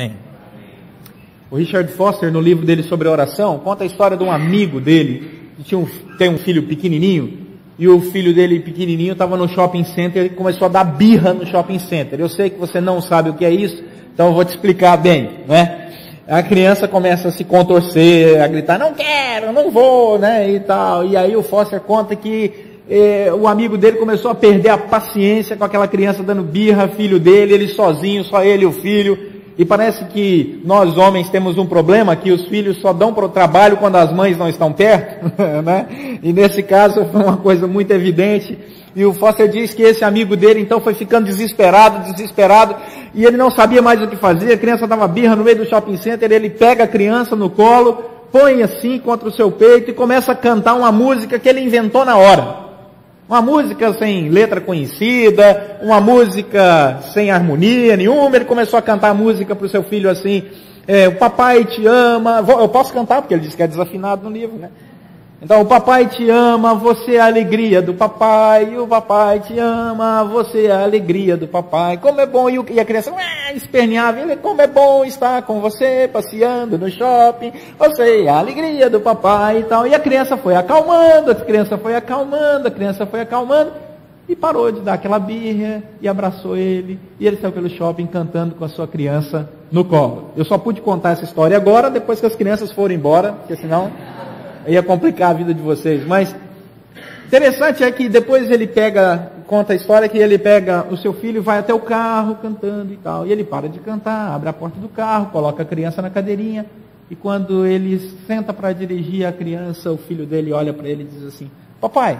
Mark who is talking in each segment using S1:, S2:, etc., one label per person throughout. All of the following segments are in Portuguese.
S1: Bem, o Richard Foster, no livro dele sobre oração, conta a história de um amigo dele, que tem um filho pequenininho, e o filho dele pequenininho estava no shopping center e começou a dar birra no shopping center. Eu sei que você não sabe o que é isso, então eu vou te explicar bem, né? A criança começa a se contorcer, a gritar, não quero, não vou, né, e tal. E aí o Foster conta que o amigo dele começou a perder a paciência com aquela criança dando birra, filho dele, ele sozinho, só ele e o filho. E parece que nós homens temos um problema, que os filhos só dão para o trabalho quando as mães não estão perto, né? E nesse caso foi uma coisa muito evidente. E o Foster diz que esse amigo dele então foi ficando desesperado, e ele não sabia mais o que fazer. A criança dava birra no meio do shopping center, ele pega a criança no colo, põe assim contra o seu peito e começa a cantar uma música que ele inventou na hora. Uma música sem letra conhecida, uma música sem harmonia nenhuma. Ele começou a cantar a música para o seu filho assim, o papai te ama. Eu posso cantar porque ele disse que é desafinado no livro, né? Então, o papai te ama, você é a alegria do papai, o papai te ama, você é a alegria do papai. Como é bom, e a criança esperneava, ele, como é bom estar com você, passeando no shopping, você é a alegria do papai e tal. E a criança foi acalmando, e parou de dar aquela birra, e abraçou ele, e ele saiu pelo shopping cantando com a sua criança no colo. Eu só pude contar essa história agora, depois que as crianças foram embora, porque senão ia complicar a vida de vocês. Mas interessante é que depois conta a história que ele pega o seu filho, vai até o carro cantando e tal, e ele para de cantar, abre a porta do carro, coloca a criança na cadeirinha, e quando ele senta para dirigir a criança, o filho dele olha para ele e diz assim, papai,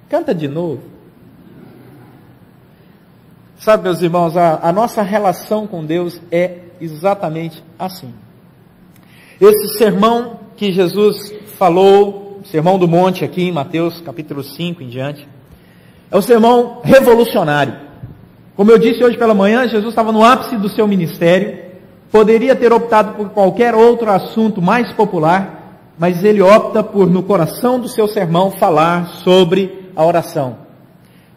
S1: canta de novo. Sabe, meus irmãos, a nossa relação com Deus é exatamente assim. Esse sermão que Jesus falou, Sermão do Monte aqui em Mateus capítulo 5 em diante, é um sermão revolucionário. Como eu disse hoje pela manhã, Jesus estava no ápice do seu ministério, poderia ter optado por qualquer outro assunto mais popular, mas ele opta por, no coração do seu sermão, falar sobre a oração,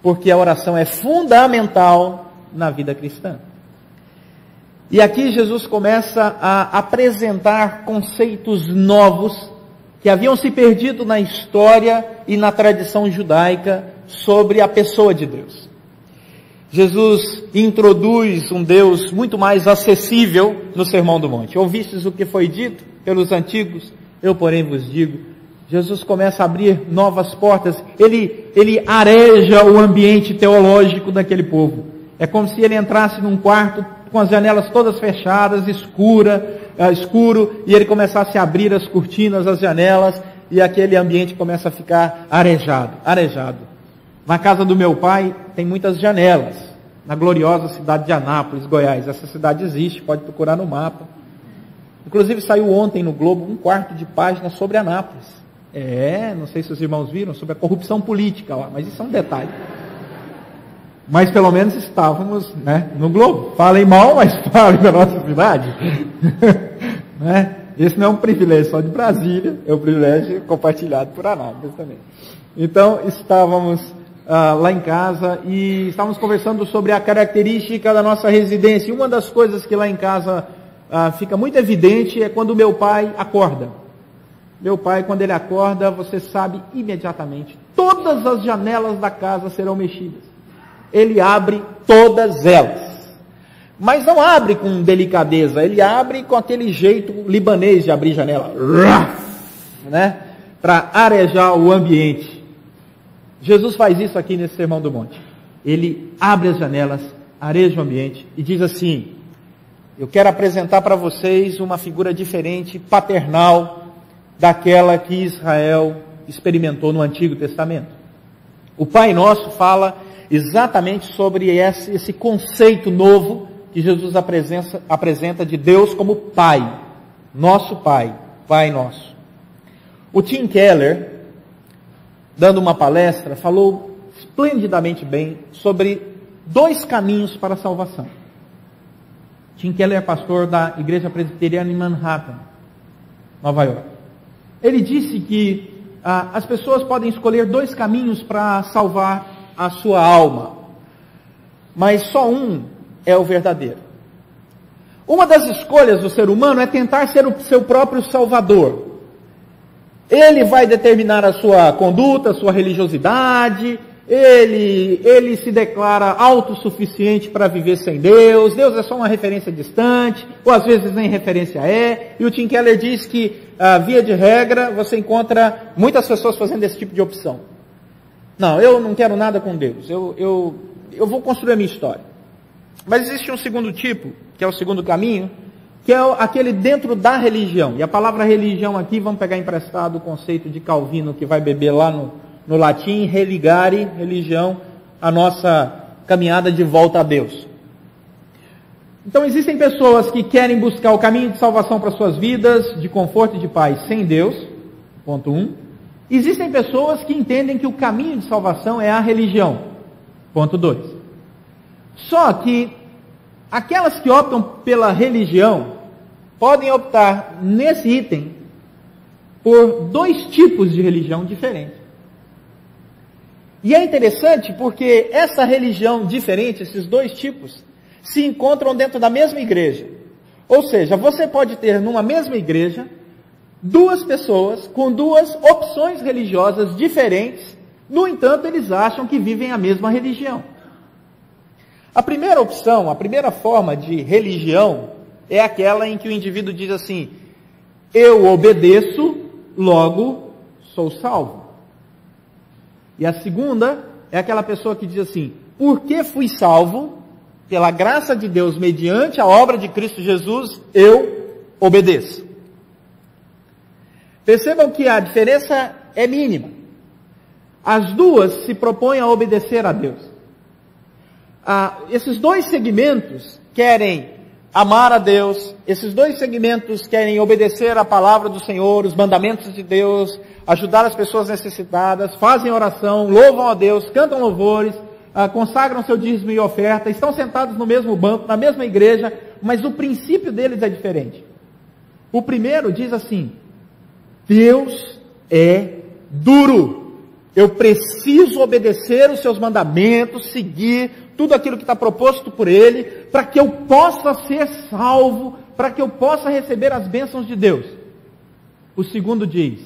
S1: porque a oração é fundamental na vida cristã. E aqui Jesus começa a apresentar conceitos novos que haviam se perdido na história e na tradição judaica sobre a pessoa de Deus. Jesus introduz um Deus muito mais acessível no Sermão do Monte. Ouvistes o que foi dito pelos antigos, eu porém vos digo. Jesus começa a abrir novas portas, ele areja o ambiente teológico daquele povo. É como se ele entrasse num quarto com as janelas todas fechadas, escuro, e ele começasse a abrir as cortinas, as janelas, e aquele ambiente começa a ficar arejado. Na casa do meu pai tem muitas janelas, na gloriosa cidade de Anápolis, Goiás. Essa cidade existe, pode procurar no mapa. Inclusive saiu ontem no Globo um quarto de página sobre Anápolis. Não sei se os irmãos viram, sobre a corrupção política lá, mas isso é um detalhe. Mas pelo menos estávamos, né, no Globo. Falem mal, mas falem da nossa cidade. Né? Esse não é um privilégio só de Brasília, é um privilégio compartilhado por Anápolis também. Então, estávamos lá em casa e estávamos conversando sobre a característica da nossa residência. E uma das coisas que lá em casa fica muito evidente é quando meu pai acorda. Meu pai, quando ele acorda, você sabe imediatamente, todas as janelas da casa serão mexidas. Ele abre todas elas. Mas não abre com delicadeza, ele abre com aquele jeito libanês de abrir janela, né? Para arejar o ambiente. Jesus faz isso aqui nesse Sermão do Monte. Ele abre as janelas, areja o ambiente e diz assim, eu quero apresentar para vocês uma figura diferente, paternal, daquela que Israel experimentou no Antigo Testamento. O Pai Nosso fala exatamente sobre esse conceito novo que Jesus apresenta de Deus como Pai, nosso Pai, Pai Nosso. O Tim Keller, dando uma palestra, falou esplendidamente bem sobre 2 caminhos para a salvação. Tim Keller é pastor da Igreja Presbiteriana em Manhattan, Nova York. Ele disse que as pessoas podem escolher 2 caminhos para salvar a sua alma, mas só um é o verdadeiro. Uma das escolhas do ser humano é tentar ser o seu próprio salvador. Ele vai determinar a sua conduta, a sua religiosidade, ele se declara autossuficiente para viver sem Deus, Deus é só uma referência distante, ou às vezes nem referência é, e o Tim Keller diz que, via de regra, você encontra muitas pessoas fazendo esse tipo de opção. Não, eu não quero nada com Deus, eu vou construir a minha história. Mas existe um segundo tipo, que é o segundo caminho, que é aquele dentro da religião. E a palavra religião aqui, vamos pegar emprestado o conceito de Calvino, que vai beber lá no latim, religare, religião, a nossa caminhada de volta a Deus. Então existem pessoas que querem buscar o caminho de salvação para suas vidas, de conforto e de paz sem Deus, ponto 1. Existem pessoas que entendem que o caminho de salvação é a religião, ponto 2. Só que aquelas que optam pela religião podem optar nesse item por 2 tipos de religião diferentes. E é interessante porque essa religião diferente, esses 2 tipos, se encontram dentro da mesma igreja. Ou seja, você pode ter numa mesma igreja 2 pessoas com 2 opções religiosas diferentes, no entanto eles acham que vivem a mesma religião. A primeira opção, a primeira forma de religião é aquela em que o indivíduo diz assim: eu obedeço, logo sou salvo. E a segunda é aquela pessoa que diz assim: porque fui salvo, pela graça de Deus, mediante a obra de Cristo Jesus, eu obedeço. Percebam que a diferença é mínima. As 2 se propõem a obedecer a Deus. Esses 2 segmentos querem amar a Deus, esses 2 segmentos querem obedecer a palavra do Senhor, os mandamentos de Deus, ajudar as pessoas necessitadas, fazem oração, louvam a Deus, cantam louvores, consagram seu dízimo e oferta, estão sentados no mesmo banco, na mesma igreja, mas o princípio deles é diferente. O primeiro diz assim: Deus é duro, eu preciso obedecer os seus mandamentos, seguir tudo aquilo que está proposto por Ele, para que eu possa ser salvo, para que eu possa receber as bênçãos de Deus. O segundo diz: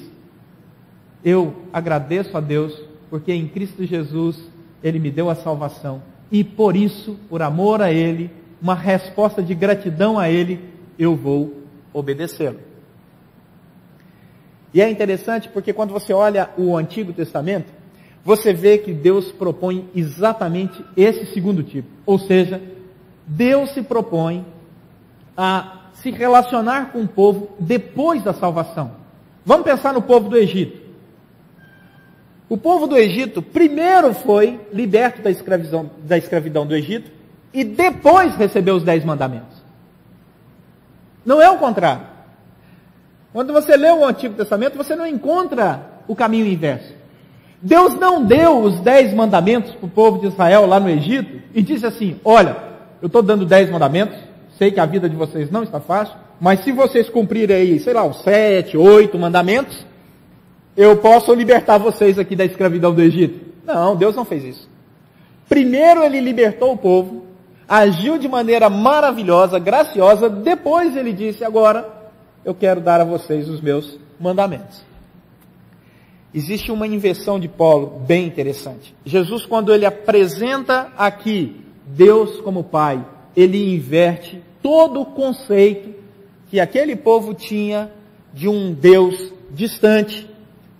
S1: eu agradeço a Deus, porque em Cristo Jesus Ele me deu a salvação, e por isso, por amor a Ele, uma resposta de gratidão a Ele, eu vou obedecê-lo. E é interessante porque quando você olha o Antigo Testamento, você vê que Deus propõe exatamente esse segundo tipo. Ou seja, Deus se propõe a se relacionar com o povo depois da salvação. Vamos pensar no povo do Egito. O povo do Egito primeiro foi liberto da escravidão do Egito e depois recebeu os 10 mandamentos. Não é o contrário. Quando você lê o Antigo Testamento, você não encontra o caminho inverso. Deus não deu os 10 mandamentos para o povo de Israel lá no Egito e disse assim: olha, eu estou dando 10 mandamentos, sei que a vida de vocês não está fácil, mas se vocês cumprirem aí, sei lá, os 7, 8 mandamentos, eu posso libertar vocês aqui da escravidão do Egito. Não, Deus não fez isso. Primeiro Ele libertou o povo, agiu de maneira maravilhosa, graciosa, depois Ele disse: agora eu quero dar a vocês os meus mandamentos. Existe uma inversão de polo bem interessante. Jesus, quando Ele apresenta aqui Deus como Pai, Ele inverte todo o conceito que aquele povo tinha de um Deus distante,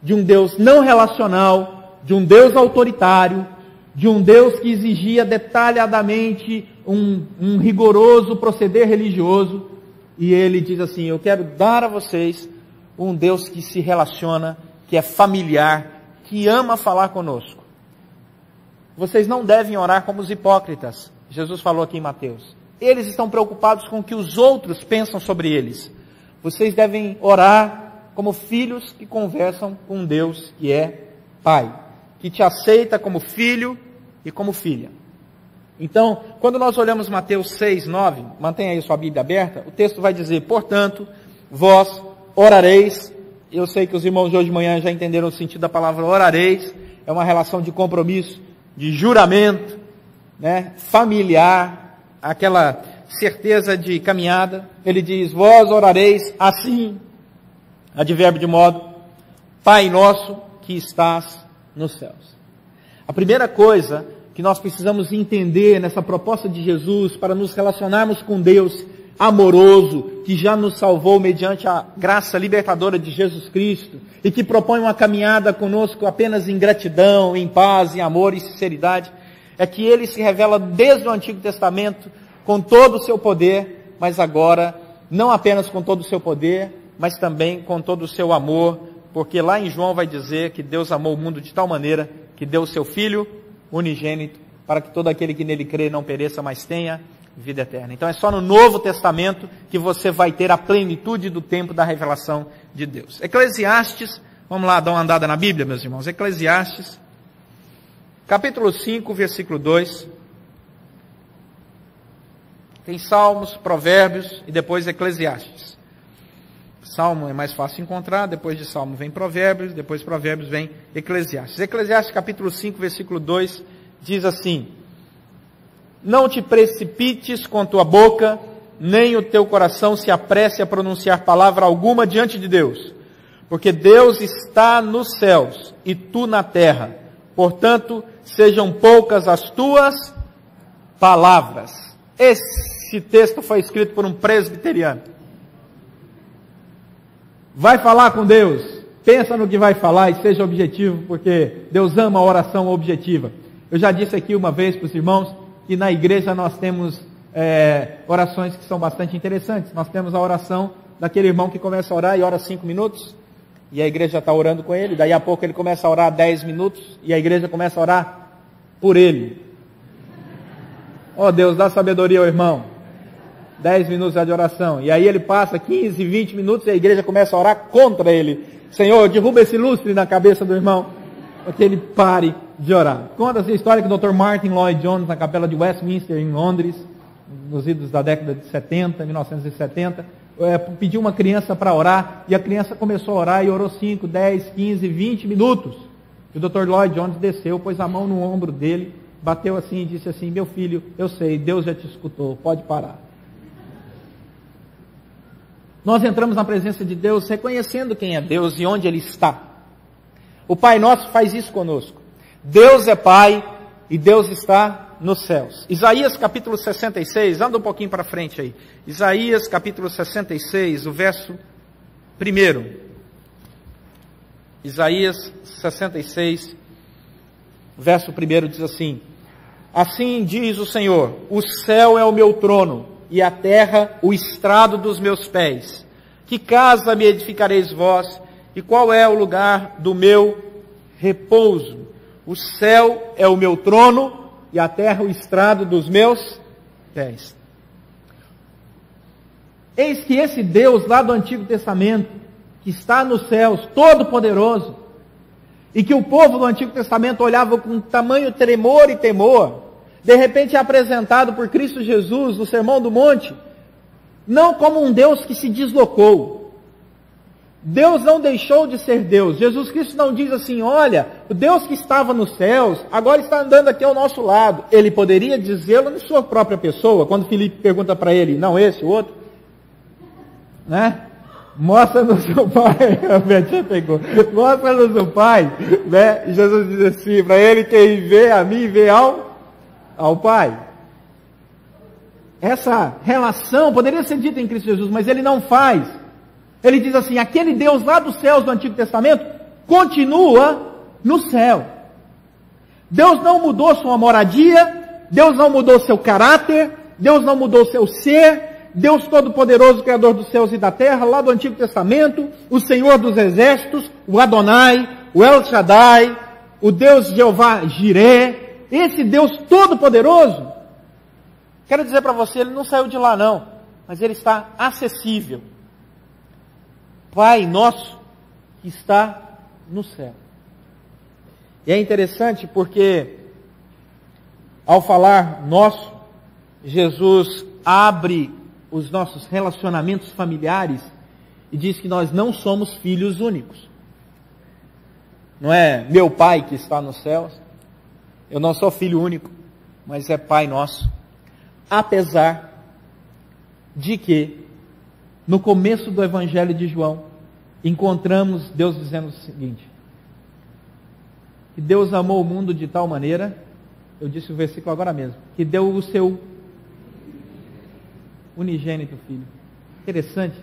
S1: de um Deus não relacional, de um Deus autoritário, de um Deus que exigia detalhadamente um rigoroso proceder religioso. E Ele diz assim: eu quero dar a vocês um Deus que se relaciona, que é familiar, que ama falar conosco. Vocês não devem orar como os hipócritas, Jesus falou aqui em Mateus. Eles estão preocupados com o que os outros pensam sobre eles. Vocês devem orar como filhos que conversam com um Deus que é Pai, que te aceita como filho e como filha. Então, quando nós olhamos Mateus 6, 9, mantenha aí sua Bíblia aberta, o texto vai dizer: portanto, vós orareis. Eu sei que os irmãos de hoje de manhã já entenderam o sentido da palavra orareis. É uma relação de compromisso, de juramento, né, familiar, aquela certeza de caminhada. Ele diz, vós orareis assim, advérbio de modo, Pai nosso que estás nos céus. A primeira coisa que nós precisamos entender nessa proposta de Jesus para nos relacionarmos com Deus amoroso, que já nos salvou mediante a graça libertadora de Jesus Cristo e que propõe uma caminhada conosco apenas em gratidão, em paz, em amor e sinceridade, é que Ele se revela desde o Antigo Testamento com todo o seu poder, mas agora não apenas com todo o seu poder, mas também com todo o seu amor, porque lá em João vai dizer que Deus amou o mundo de tal maneira que deu o seu Filho unigênito para que todo aquele que nele crê não pereça, mas tenha vida eterna. Então é só no Novo Testamento que você vai ter a plenitude do tempo da revelação de Deus. Eclesiastes, vamos lá dar uma andada na Bíblia, meus irmãos. Eclesiastes, capítulo 5, versículo 2. Tem Salmos, Provérbios e depois Eclesiastes. Salmo é mais fácil encontrar, depois de Salmo vem Provérbios, depois Provérbios vem Eclesiastes. Eclesiastes capítulo 5, versículo 2, diz assim, não te precipites com tua boca, nem o teu coração se apresse a pronunciar palavra alguma diante de Deus, porque Deus está nos céus e tu na terra, portanto, sejam poucas as tuas palavras. Esse texto foi escrito por um presbiteriano. Vai falar com Deus, pensa no que vai falar e seja objetivo, porque Deus ama a oração objetiva. Eu já disse aqui uma vez para os irmãos que na igreja nós temos orações que são bastante interessantes. Nós temos a oração daquele irmão que começa a orar e ora 5 minutos, e a igreja está orando com ele, daí a pouco ele começa a orar 10 minutos, e a igreja começa a orar por ele. Oh Deus, dá sabedoria ao irmão. 10 minutos de oração, e aí ele passa 15, 20 minutos e a igreja começa a orar contra ele. Senhor, derruba esse lustre na cabeça do irmão, para que ele pare de orar. Conta essa história que o Dr. Martin Lloyd Jones, na capela de Westminster, em Londres, nos idos da década de 70, 1970, pediu uma criança para orar, e a criança começou a orar e orou 5, 10, 15, 20 minutos. E o Dr. Lloyd Jones desceu, pôs a mão no ombro dele, bateu assim e disse assim, meu filho, eu sei, Deus já te escutou, pode parar. Nós entramos na presença de Deus reconhecendo quem é Deus e onde Ele está. O Pai Nosso faz isso conosco. Deus é Pai e Deus está nos céus. Isaías capítulo 66, anda um pouquinho para frente aí. Isaías capítulo 66, o verso 1. Isaías 66, verso 1 diz assim, assim diz o Senhor, o céu é o meu trono, e a terra o estrado dos meus pés. Que casa me edificareis vós, e qual é o lugar do meu repouso? O céu é o meu trono, e a terra o estrado dos meus pés. Eis que esse Deus lá do Antigo Testamento, que está nos céus, todo-poderoso, e que o povo do Antigo Testamento olhava com tamanho tremor e temor, de repente é apresentado por Cristo Jesus no Sermão do Monte, não como um Deus que se deslocou. Deus não deixou de ser Deus. Jesus Cristo não diz assim, olha, o Deus que estava nos céus, agora está andando aqui ao nosso lado. Ele poderia dizê-lo em sua própria pessoa, quando Filipe pergunta para ele, não esse, o outro, né? Mostra-nos o Pai, a Betinha pegou, mostra-nos o Pai, né? E Jesus diz assim, para ele, quem vê a mim, vê ao Pai. Essa relação poderia ser dita em Cristo Jesus, mas Ele não faz. Ele diz assim, aquele Deus lá dos céus do Antigo Testamento, continua no céu. Deus não mudou sua moradia, Deus não mudou seu caráter, Deus não mudou seu ser, Deus Todo-Poderoso, Criador dos céus e da terra, lá do Antigo Testamento, o Senhor dos Exércitos, o Adonai, o El Shaddai, o Deus Jeová Jireh, esse Deus Todo-Poderoso, quero dizer para você, Ele não saiu de lá não, mas Ele está acessível. Pai nosso que está no céu. E é interessante porque, ao falar nosso, Jesus abre os nossos relacionamentos familiares e diz que nós não somos filhos únicos. Não é meu pai que está nos céus, eu não sou filho único, mas é Pai nosso. Apesar de que, no começo do Evangelho de João, encontramos Deus dizendo o seguinte: que Deus amou o mundo de tal maneira, eu disse o versículo agora mesmo, que deu o seu unigênito Filho. Interessante.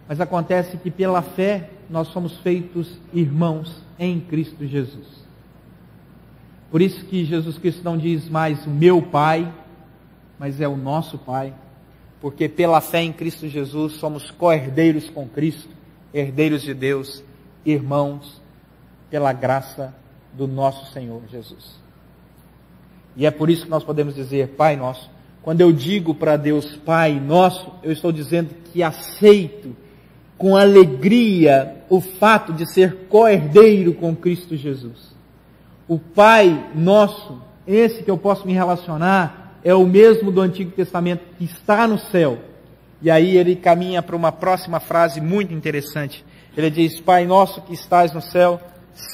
S1: Mas acontece que pela fé nós somos feitos irmãos em Cristo Jesus. Por isso que Jesus Cristo não diz mais o meu Pai, mas é o nosso Pai. Porque pela fé em Cristo Jesus somos co-herdeiros com Cristo, herdeiros de Deus, irmãos, pela graça do nosso Senhor Jesus. E é por isso que nós podemos dizer Pai Nosso. Quando eu digo para Deus Pai Nosso, eu estou dizendo que aceito com alegria o fato de ser co-herdeiro com Cristo Jesus. O Pai Nosso, esse que eu posso me relacionar, é o mesmo do Antigo Testamento que está no céu. E aí ele caminha para uma próxima frase muito interessante. Ele diz: Pai Nosso que estás no céu,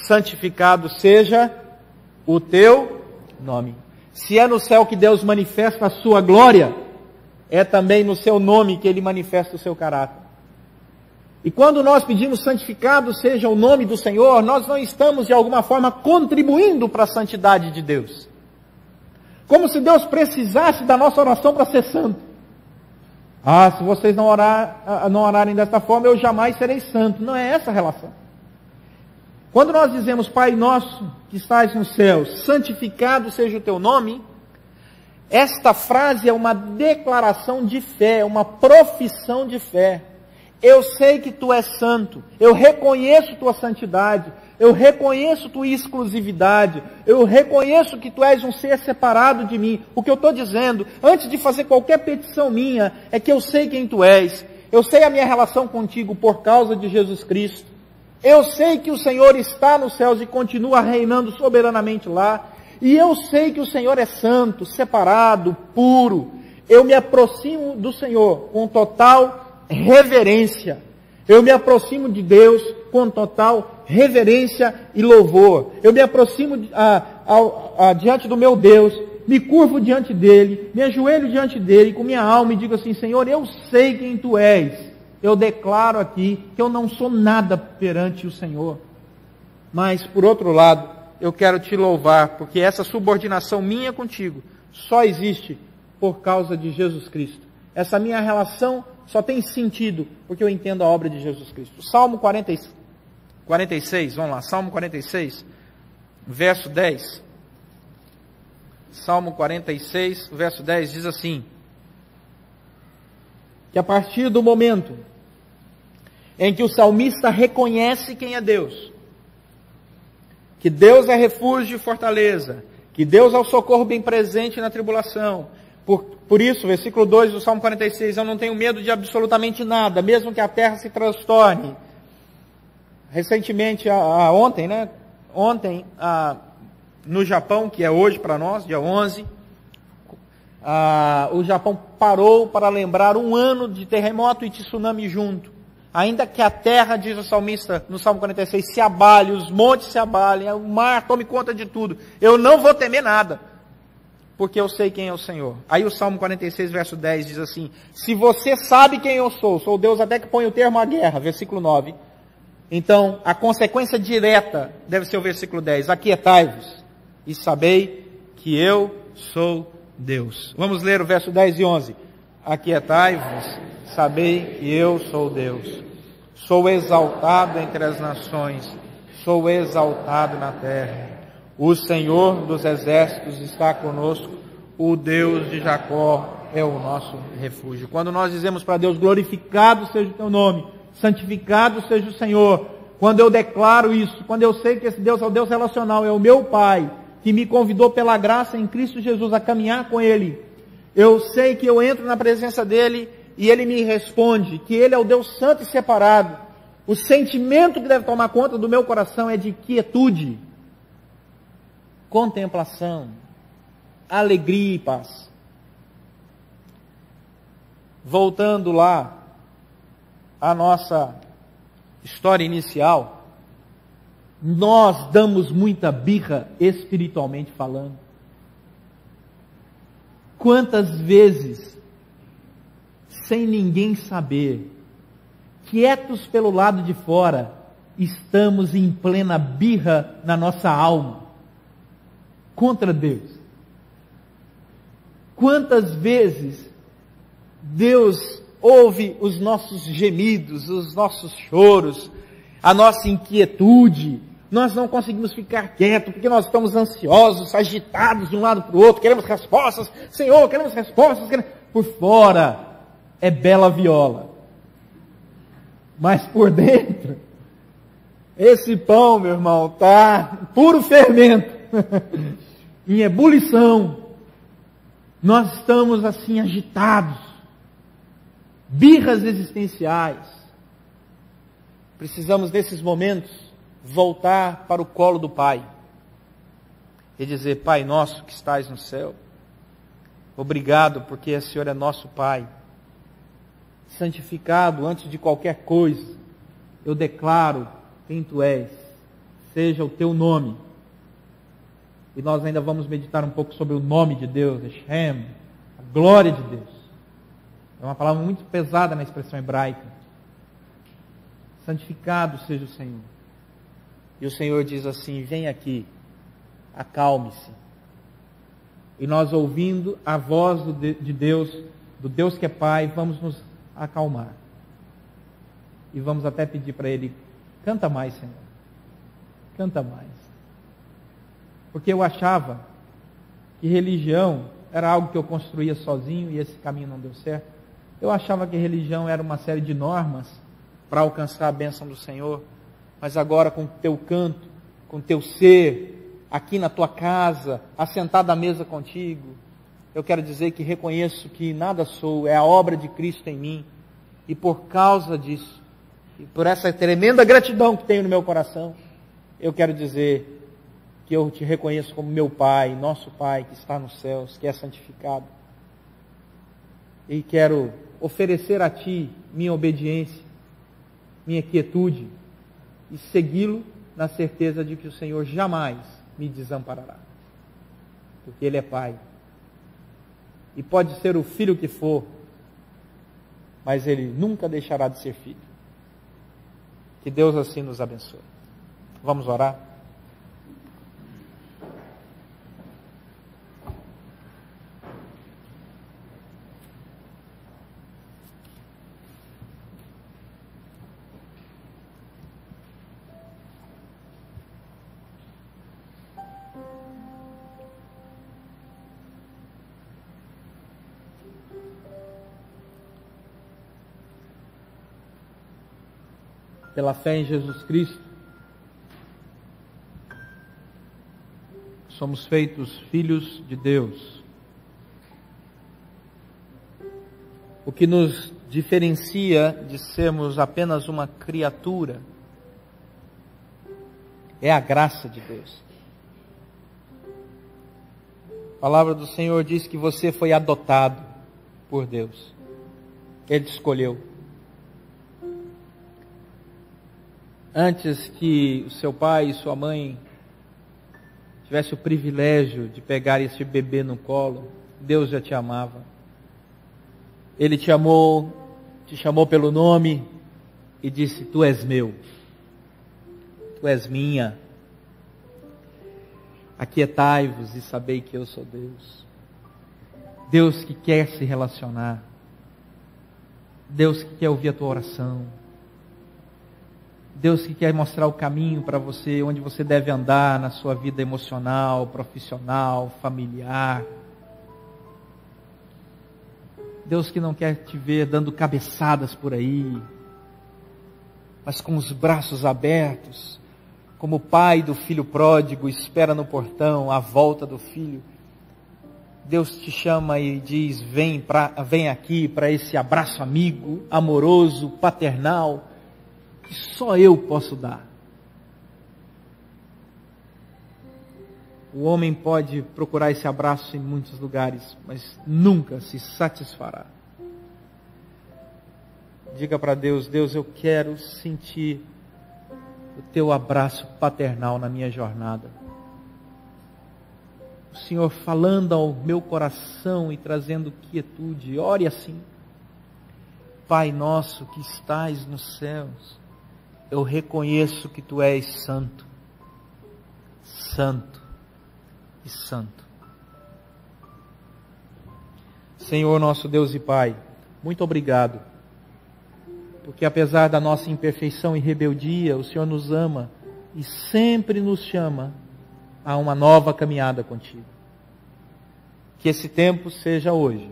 S1: santificado seja o teu nome. Se é no céu que Deus manifesta a sua glória, é também no seu nome que Ele manifesta o seu caráter. E quando nós pedimos santificado seja o nome do Senhor, nós não estamos de alguma forma contribuindo para a santidade de Deus. Como se Deus precisasse da nossa oração para ser santo. Ah, se vocês não orarem desta forma, eu jamais serei santo. Não é essa a relação. Quando nós dizemos Pai Nosso que estás no céu, santificado seja o teu nome, esta frase é uma declaração de fé, uma profissão de fé. Eu sei que tu és santo, eu reconheço tua santidade, eu reconheço tua exclusividade, eu reconheço que tu és um ser separado de mim. O que eu estou dizendo, antes de fazer qualquer petição minha, é que eu sei quem tu és, eu sei a minha relação contigo por causa de Jesus Cristo, eu sei que o Senhor está nos céus e continua reinando soberanamente lá, e eu sei que o Senhor é santo, separado, puro. Eu me aproximo do Senhor com total reverência. Eu me aproximo de Deus com total reverência e louvor. Eu me aproximo diante do meu Deus, me curvo diante dele, me ajoelho diante dele com minha alma e digo assim: Senhor, eu sei quem tu és. Eu declaro aqui que eu não sou nada perante o Senhor. Mas, por outro lado, eu quero te louvar, porque essa subordinação minha contigo só existe por causa de Jesus Cristo. Essa minha relação só tem sentido porque eu entendo a obra de Jesus Cristo. Salmo 46, vamos lá, Salmo 46, verso 10. Salmo 46, verso 10 diz assim: que a partir do momento em que o salmista reconhece quem é Deus, que Deus é refúgio e fortaleza, que Deus é o socorro bem presente na tribulação. Por isso, versículo 2 do Salmo 46, eu não tenho medo de absolutamente nada, mesmo que a terra se transtorne. Recentemente, ontem, no Japão, que é hoje para nós, dia 11, o Japão parou para lembrar um ano de terremoto e tsunami junto. Ainda que a terra, diz o salmista no Salmo 46, se abale, os montes se abalem, o mar tome conta de tudo, eu não vou temer nada, porque eu sei quem é o Senhor. Aí o Salmo 46, verso 10 diz assim: se você sabe quem eu sou Deus até que põe o termo à guerra, versículo 9. Então, a consequência direta deve ser o versículo 10, aquietai-vos e sabei que eu sou Deus. Vamos ler o verso 10 e 11. Aquietai-vos, sabei que eu sou Deus. Sou exaltado entre as nações, sou exaltado na terra. O Senhor dos exércitos está conosco, o Deus de Jacó é o nosso refúgio. Quando nós dizemos para Deus, glorificado seja o teu nome, santificado seja o Senhor, quando eu declaro isso, quando eu sei que esse Deus é o Deus relacional, é o meu Pai, que me convidou pela graça em Cristo Jesus a caminhar com Ele, eu sei que eu entro na presença dEle e Ele me responde que Ele é o Deus santo e separado. O sentimento que deve tomar conta do meu coração é de quietude, contemplação, alegria e paz. Voltando lá à nossa história inicial, nós damos muita birra espiritualmente falando. Quantas vezes sem ninguém saber, quietos pelo lado de fora, estamos em plena birra na nossa alma, contra Deus. Quantas vezes Deus ouve os nossos gemidos, os nossos choros, a nossa inquietude. Nós não conseguimos ficar quietos, porque nós estamos ansiosos, agitados de um lado para o outro, queremos respostas, Senhor, queremos respostas. Por fora é bela viola, mas por dentro, esse pão, meu irmão, está puro fermento, em ebulição. Nós estamos assim agitados, birras existenciais. Precisamos nesses momentos voltar para o colo do Pai e dizer: Pai nosso que estais no céu, obrigado porque o Senhor é nosso Pai. Santificado antes de qualquer coisa, eu declaro quem Tu és, seja o Teu nome. E nós ainda vamos meditar um pouco sobre o nome de Deus, Hashem, a glória de Deus. É uma palavra muito pesada na expressão hebraica. Santificado seja o Senhor. E o Senhor diz assim: vem aqui, acalme-se. E nós, ouvindo a voz de Deus, do Deus que é Pai, vamos nos acalmar. E vamos até pedir para Ele: canta mais, Senhor. Canta mais. Porque eu achava que religião era algo que eu construía sozinho e esse caminho não deu certo. Eu achava que religião era uma série de normas para alcançar a bênção do Senhor. Mas agora, com o teu canto, com o teu ser, aqui na tua casa, assentado à mesa contigo, eu quero dizer que reconheço que nada sou, é a obra de Cristo em mim. E por causa disso, e por essa tremenda gratidão que tenho no meu coração, eu quero dizer que eu te reconheço como meu Pai, nosso Pai que está nos céus, que é santificado. E quero oferecer a Ti minha obediência, minha quietude, e segui-lo na certeza de que o Senhor jamais me desamparará. Porque Ele é Pai. E pode ser o filho que for, mas Ele nunca deixará de ser filho. Que Deus assim nos abençoe. Vamos orar? Pela fé em Jesus Cristo, somos feitos filhos de Deus. O que nos diferencia de sermos apenas uma criatura é a graça de Deus. A palavra do Senhor diz que você foi adotado por Deus. Ele te escolheu. Antes que o seu pai e sua mãe tivesse o privilégio de pegar esse bebê no colo, Deus já te amava. Ele te amou, te chamou pelo nome e disse: tu és meu, tu és minha. Aquietai-vos e sabei que eu sou Deus. Deus que quer se relacionar. Deus que quer ouvir a tua oração. Deus que quer mostrar o caminho para você, onde você deve andar na sua vida emocional, profissional, familiar. Deus que não quer te ver dando cabeçadas por aí, mas com os braços abertos, como o pai do filho pródigo espera no portão a volta do filho. Deus te chama e diz: vem aqui para esse abraço amigo, amoroso, paternal, que só eu posso dar. O homem pode procurar esse abraço em muitos lugares, mas nunca se satisfará. Diga para Deus: Deus, eu quero sentir o teu abraço paternal na minha jornada. O Senhor falando ao meu coração e trazendo quietude. Ore assim. Pai nosso que estais nos céus, eu reconheço que Tu és santo, santo e santo. Senhor nosso Deus e Pai, muito obrigado, porque apesar da nossa imperfeição e rebeldia, o Senhor nos ama e sempre nos chama a uma nova caminhada contigo. Que esse tempo seja hoje,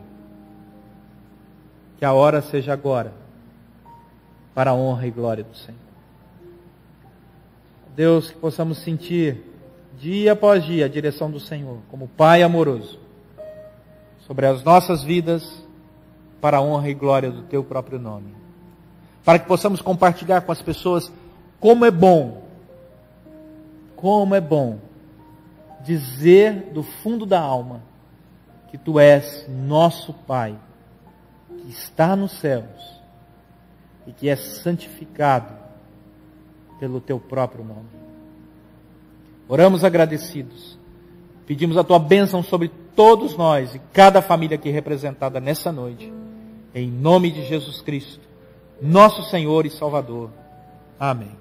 S1: que a hora seja agora, para a honra e glória do Senhor. Deus, que possamos sentir dia após dia a direção do Senhor, como Pai amoroso, sobre as nossas vidas, para a honra e glória do Teu próprio nome. Para que possamos compartilhar com as pessoas como é bom dizer do fundo da alma que Tu és nosso Pai, que está nos céus e que é santificado pelo Teu próprio nome. Oramos agradecidos, pedimos a Tua bênção sobre todos nós e cada família aqui representada nessa noite, em nome de Jesus Cristo, nosso Senhor e Salvador. Amém.